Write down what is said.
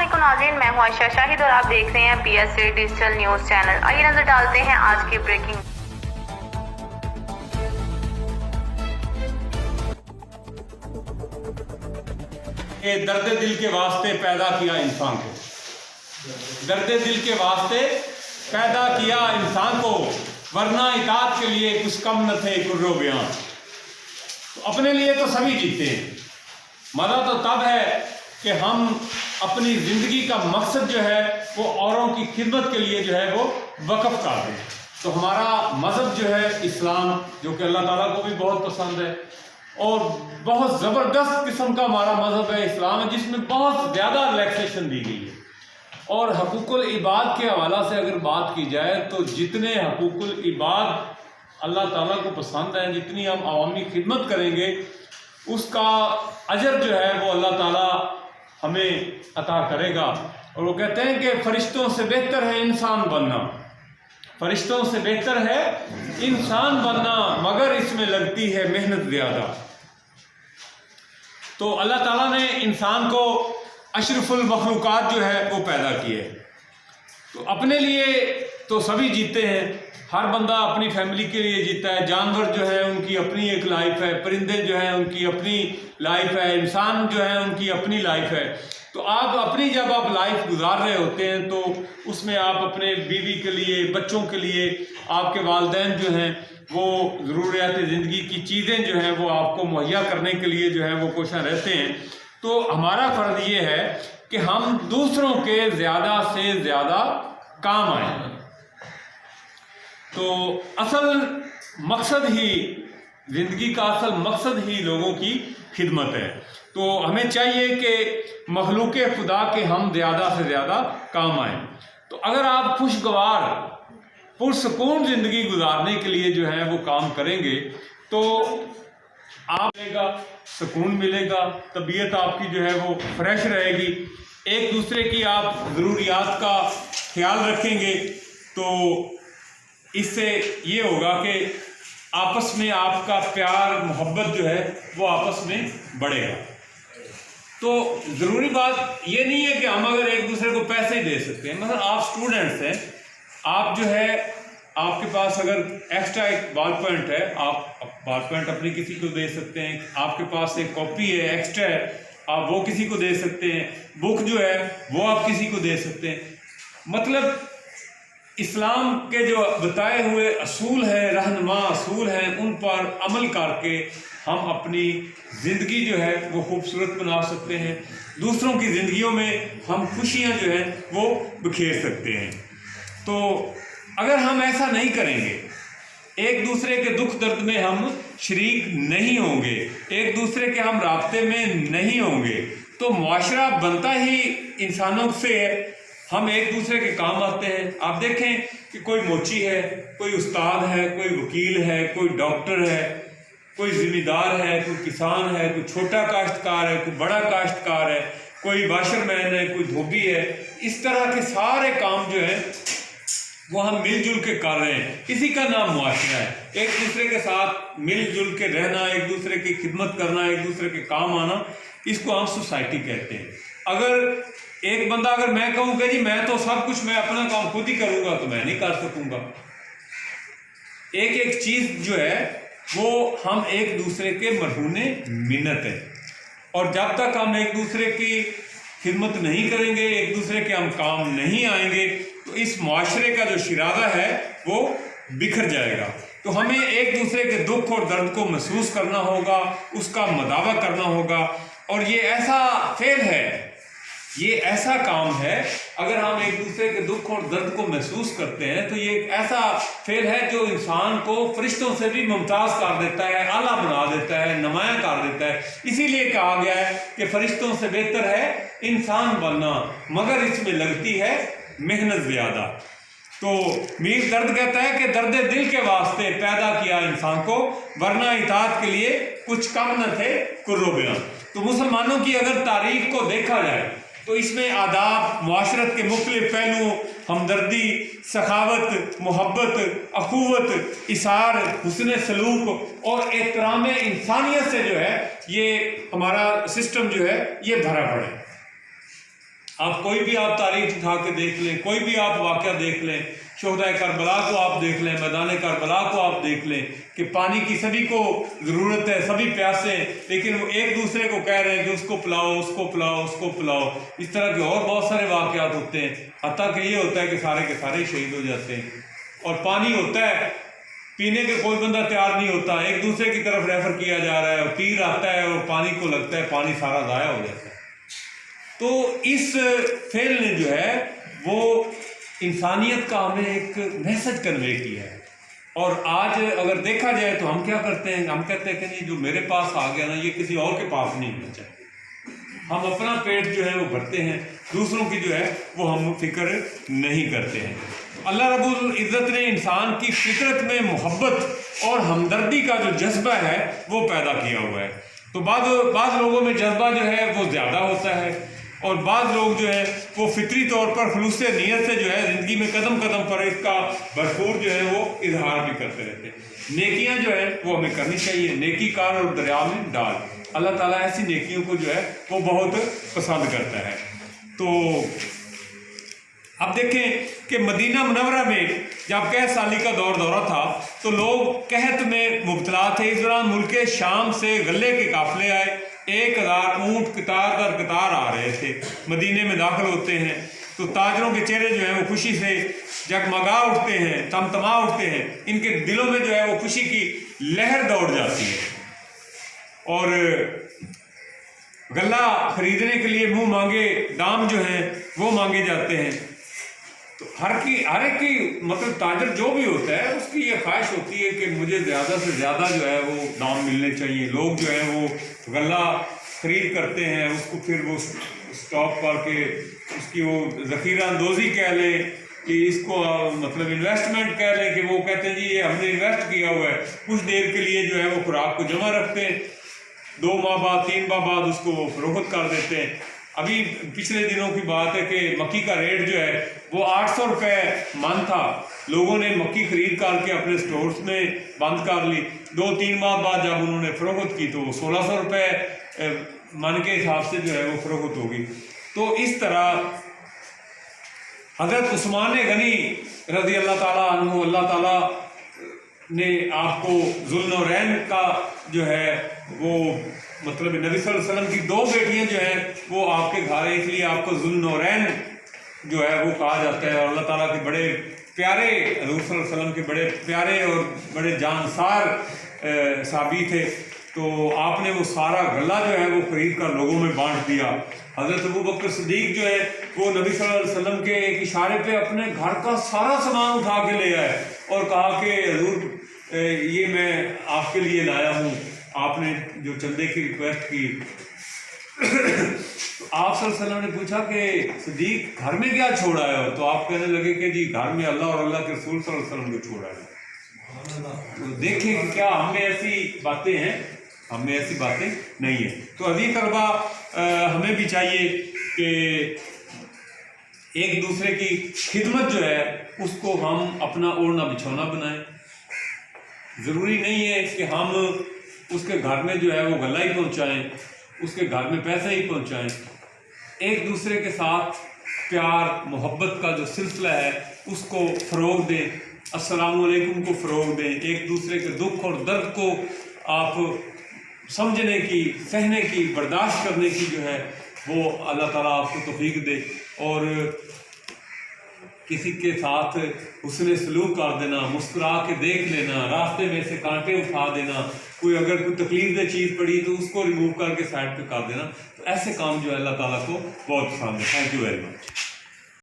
علیکم ناظرین، میں ہوں عائشہ شاہد اور آپ دیکھ رہے ہیں PSA ڈیجیٹل نیوز چینل۔ آئیے نظر ڈالتے ہیں آج کی بریکنگ۔ درد دل کے واسطے پیدا کیا انسان کو، درد دل کے واسطے پیدا کیا انسان کو، ورنہ اطاعت کے لیے کچھ کم نہ تھے کرو بیان۔ تو اپنے لیے تو سبھی جیتے ہیں، مزہ تو تب ہے کہ ہم اپنی زندگی کا مقصد جو ہے وہ اوروں کی خدمت کے لیے جو ہے وہ وقف کر دیں۔ تو ہمارا مذہب جو ہے اسلام، جو کہ اللہ تعالیٰ کو بھی بہت پسند ہے اور بہت زبردست قسم کا ہمارا مذہب ہے اسلام، جس میں بہت زیادہ ریلیکسیشن دی گئی ہے۔ اور حقوق العباد کے حوالہ سے اگر بات کی جائے تو جتنے حقوق العباد اللہ تعالیٰ کو پسند ہیں، جتنی ہم عوامی خدمت کریں گے، اس کا اجر جو ہے وہ اللہ تعالیٰ ہمیں عطا کرے گا۔ اور وہ کہتے ہیں کہ فرشتوں سے بہتر ہے انسان بننا، فرشتوں سے بہتر ہے انسان بننا، مگر اس میں لگتی ہے محنت زیادہ۔ تو اللہ تعالیٰ نے انسان کو اشرف المخلوقات جو ہے وہ پیدا کی ہے۔ تو اپنے لیے تو سبھی جیتے ہیں، ہر بندہ اپنی فیملی کے لیے جیتا ہے، جانور جو ہے ان کی اپنی ایک لائف ہے، پرندے جو ہیں ان کی اپنی لائف ہے، انسان جو ہے ان کی اپنی لائف ہے۔ تو آپ اپنی جب آپ لائف گزار رہے ہوتے ہیں تو اس میں آپ اپنے بیوی کے لیے، بچوں کے لیے، آپ کے والدین جو ہیں وہ ضروریات زندگی کی چیزیں جو ہیں وہ آپ کو مہیا کرنے کے لیے جو ہے وہ کوشاں رہتے ہیں۔ تو ہمارا فرض یہ ہے کہ ہم دوسروں کے زیادہ سے زیادہ کام آئیں۔ تو اصل مقصد ہی، زندگی کا اصل مقصد ہی لوگوں کی خدمت ہے۔ تو ہمیں چاہیے کہ مخلوق خدا کے ہم زیادہ سے زیادہ کام آئیں۔ تو اگر آپ خوشگوار پرسکون زندگی گزارنے کے لیے جو ہے وہ کام کریں گے تو آپ ملے گا، سکون ملے گا، طبیعت آپ کی جو ہے وہ فریش رہے گی، ایک دوسرے کی آپ ضروریات کا خیال رکھیں گے تو اس سے یہ ہوگا کہ آپس میں آپ کا پیار محبت جو ہے وہ آپس میں بڑھے گا۔ تو ضروری بات یہ نہیں ہے کہ ہم اگر ایک دوسرے کو پیسے ہی دے سکتے ہیں، مثلا آپ اسٹوڈنٹس ہیں، آپ جو ہے آپ کے پاس اگر ایکسٹرا ایک بال پوائنٹ ہے، آپ بال پوائنٹ اپنی کسی کو دے سکتے ہیں، آپ کے پاس ایک کاپی ہے ایکسٹرا ہے، آپ وہ کسی کو دے سکتے ہیں، بک جو ہے وہ آپ کسی کو دے سکتے ہیں۔ مطلب اسلام کے جو بتائے ہوئے اصول ہیں، رہنما اصول ہیں، ان پر عمل کر کے ہم اپنی زندگی جو ہے وہ خوبصورت بنا سکتے ہیں، دوسروں کی زندگیوں میں ہم خوشیاں جو ہیں وہ بکھیر سکتے ہیں۔ تو اگر ہم ایسا نہیں کریں گے، ایک دوسرے کے دکھ درد میں ہم شریک نہیں ہوں گے، ایک دوسرے کے ہم رابطے میں نہیں ہوں گے، تو معاشرہ بنتا ہی انسانوں سے ہے، ہم ایک دوسرے کے کام آتے ہیں۔ آپ دیکھیں کہ کوئی موچی ہے، کوئی استاد ہے، کوئی وکیل ہے، کوئی ڈاکٹر ہے، کوئی ذمہ دار ہے، کوئی کسان ہے، کوئی چھوٹا کاشتکار ہے، کوئی بڑا کاشتکار ہے، کوئی واشر مین ہے، کوئی دھوبی ہے۔ اس طرح کے سارے کام جو ہیں وہ ہم مل جل کے کر رہے ہیں، اسی کا نام معاشرہ ہے۔ ایک دوسرے کے ساتھ مل جل کے رہنا، ایک دوسرے کی خدمت کرنا، ایک دوسرے کے کام آنا، اس کو ہم سوسائٹی کہتے ہیں۔ اگر ایک بندہ اگر میں کہوں کہ جی میں تو سب کچھ میں اپنا کام خود ہی کروں گا تو میں نہیں کر سکوں گا۔ ایک ایک چیز جو ہے وہ ہم ایک دوسرے کے مرہون منت ہیں، اور جب تک ہم ایک دوسرے کی خدمت نہیں کریں گے، ایک دوسرے کے ہم کام نہیں آئیں گے، تو اس معاشرے کا جو شرازہ ہے وہ بکھر جائے گا۔ تو ہمیں ایک دوسرے کے دکھ اور درد کو محسوس کرنا ہوگا، اس کا مداوع کرنا ہوگا، اور یہ ایسا فعل ہے، یہ ایسا کام ہے، اگر ہم ایک دوسرے کے دکھ اور درد کو محسوس کرتے ہیں تو یہ ایک ایسا فعل ہے جو انسان کو فرشتوں سے بھی ممتاز کر دیتا ہے، اعلیٰ بنا دیتا ہے، نمایاں کر دیتا ہے۔ اسی لیے کہا گیا ہے کہ فرشتوں سے بہتر ہے انسان بننا، مگر اس میں لگتی ہے محنت زیادہ۔ تو میر درد کہتا ہے کہ درد دل کے واسطے پیدا کیا انسان کو، ورنہ اطاعت کے لیے کچھ کم نہ تھے کرو بیان۔ تو مسلمانوں کی اگر تاریخ کو دیکھا جائے تو اس میں آداب، معاشرت کے مختلف پہلوؤں، ہمدردی، سخاوت، محبت، اخوت، اثار، حسن سلوک اور احترام انسانیت سے جو ہے یہ ہمارا سسٹم جو ہے یہ بھرا پڑا ہے۔ آپ کوئی بھی آپ تاریخ اٹھا کے دیکھ لیں، کوئی بھی آپ واقعہ دیکھ لیں، شہدائے کربلا کو آپ دیکھ لیں، میدان کربلا کو آپ دیکھ لیں کہ پانی کی سبھی کو ضرورت ہے، سبھی پیاسے ہیں، لیکن وہ ایک دوسرے کو کہہ رہے ہیں کہ اس کو پلاؤ، اس کو پلاؤ، اس کو پلاؤ۔ اس طرح کے اور بہت سارے واقعات ہوتے ہیں، حتیٰ کہ یہ ہوتا ہے کہ سارے کے سارے شہید ہو جاتے ہیں۔ اور پانی ہوتا ہے، پینے کے کوئی بندہ تیار نہیں ہوتا، ایک دوسرے کی طرف ریفر کیا جا رہا ہے، اور تیر آتا ہے اور پانی کو لگتا ہے، پانی سارا ضائع ہو جاتا ہے۔ تو اس فعل نے جو ہے وہ انسانیت کا ہمیں ایک میسج کنوے کیا ہے۔ اور آج اگر دیکھا جائے تو ہم کیا کرتے ہیں، ہم کہتے ہیں کہ نہیں جو میرے پاس آ گیا نا یہ کسی اور کے پاس نہیں ہونا چاہیے۔ ہم اپنا پیٹ جو ہے وہ بھرتے ہیں، دوسروں کی جو ہے وہ ہم فکر نہیں کرتے ہیں۔ اللہ رب العزت نے انسان کی فطرت میں محبت اور ہمدردی کا جو جذبہ ہے وہ پیدا کیا ہوا ہے۔ تو بعض لوگوں میں جذبہ جو ہے وہ زیادہ ہوتا ہے، اور بعض لوگ جو ہے وہ فطری طور پر خلوص نیت سے جو ہے زندگی میں قدم قدم پر اس کا بھرپور جو ہے وہ اظہار بھی کرتے رہتے ہیں۔ نیکیاں جو ہے وہ ہمیں کرنی چاہیے، نیکی کار اور دریا میں ڈال۔ اللہ تعالیٰ ایسی نیکیوں کو جو ہے وہ بہت پسند کرتا ہے۔ تو اب دیکھیں کہ مدینہ منورہ میں جب قحط سالی کا دورہ تھا تو لوگ قحط میں مبتلا تھے۔ اس دوران ملک شام سے غلے کے قافلے آئے، 1000 اونٹ قطار در قطار آ رہے تھے، مدینے میں داخل ہوتے ہیں تو تاجروں کے چہرے جو ہیں وہ خوشی سے جگمگا اٹھتے ہیں، تمتما اٹھتے ہیں، ان کے دلوں میں جو ہے وہ خوشی کی لہر دوڑ جاتی ہے، اور غلہ خریدنے کے لیے منہ مانگے دام جو ہیں وہ مانگے جاتے ہیں۔ تو ہر ایک کی مطلب تاجر جو بھی ہوتا ہے اس کی یہ خواہش ہوتی ہے کہ مجھے زیادہ سے زیادہ جو ہے وہ دام ملنے چاہیے۔ لوگ جو ہے وہ غلہ خرید کرتے ہیں، اس کو پھر وہ اسٹاک کر کے اس کی وہ ذخیرہ اندوزی کہہ لیں کہ اس کو مطلب انویسٹمنٹ کہہ لیں کہ وہ کہتے ہیں جی یہ ہم نے انویسٹ کیا ہوا ہے، کچھ دیر کے لیے جو ہے وہ خوراک کو جمع رکھتے ہیں، 2 ماہ بعد 3 ماہ بعد اس کو وہ فروخت کر دیتے ہیں۔ ابھی پچھلے دنوں کی بات ہے کہ مکی کا ریٹ جو ہے وہ 800 روپے من تھا، لوگوں نے مکی خرید کر کے اپنے سٹورز میں بند کر لی، 2-3 ماہ بعد جب انہوں نے فروخت کی تو 1600 روپے من کے حساب سے جو ہے وہ فروخت ہوگی۔ تو اس طرح حضرت عثمان غنی رضی اللہ تعالیٰ عنہ، اللہ تعالیٰ نے آپ کو ذوالنورین کا جو ہے وہ مطلب نبی صلی اللہ علیہ وسلم کی 2 بیٹیاں جو ہیں وہ آپ کے گھر ہیں، اس لیے آپ کو ذوالنورین جو ہے وہ کہا جاتا ہے، اور اللہ تعالیٰ کے بڑے پیارے حضور صلی اللہ علیہ وسلم کے بڑے پیارے اور بڑے جانسار صحابی تھے۔ تو آپ نے وہ سارا غلہ جو ہے وہ خرید کر لوگوں میں بانٹ دیا۔ حضرت ابوبکر صدیق جو ہے وہ نبی صلی اللہ علیہ وسلم کے ایک اشارے پہ اپنے گھر کا سارا سامان اٹھا کے لے آئے اور کہا کہ حضور یہ میں آپ کے لیے لایا ہوں، آپ نے جو چندے کی ریکویسٹ کی۔ تو آپ صلی اللہ علیہ وسلم نے پوچھا کہ صدیق گھر میں کیا چھوڑا ہے؟ تو آپ کہنے لگے کہ جی گھر میں اللہ اور اللہ کے رسول صلی اللہ علیہ وسلم کو چھوڑا ہے۔ تو دیکھیں کہ کیا ہم میں ایسی باتیں ہیں، ہم میں ایسی باتیں نہیں ہیں۔ تو عزیز طلبہ ہمیں بھی چاہیے کہ ایک دوسرے کی خدمت جو ہے اس کو ہم اپنا اوڑھنا بچھونا بنائیں۔ ضروری نہیں ہے کہ ہم اس کے گھر میں جو ہے وہ غلہ ہی پہنچائیں، اس کے گھر میں پیسہ ہی پہنچائیں۔ ایک دوسرے کے ساتھ پیار محبت کا جو سلسلہ ہے اس کو فروغ دیں، السلام علیکم کو فروغ دیں، ایک دوسرے کے دکھ اور درد کو آپ سمجھنے کی، سہنے کی، برداشت کرنے کی جو ہے وہ اللہ تعالیٰ آپ کو توفیق دے۔ اور کسی کے ساتھ حسن سلوک کر دینا، مسکرا کے دیکھ لینا، راستے میں سے کانٹے اٹھا دینا، کوئی اگر کوئی تکلیف دہ چیز پڑی تو اس کو ریموو کر کے سائڈ پہ کر دینا، تو ایسے کام جو ہے اللہ تعالیٰ کو بہت پسند ہے۔ Thank you very much.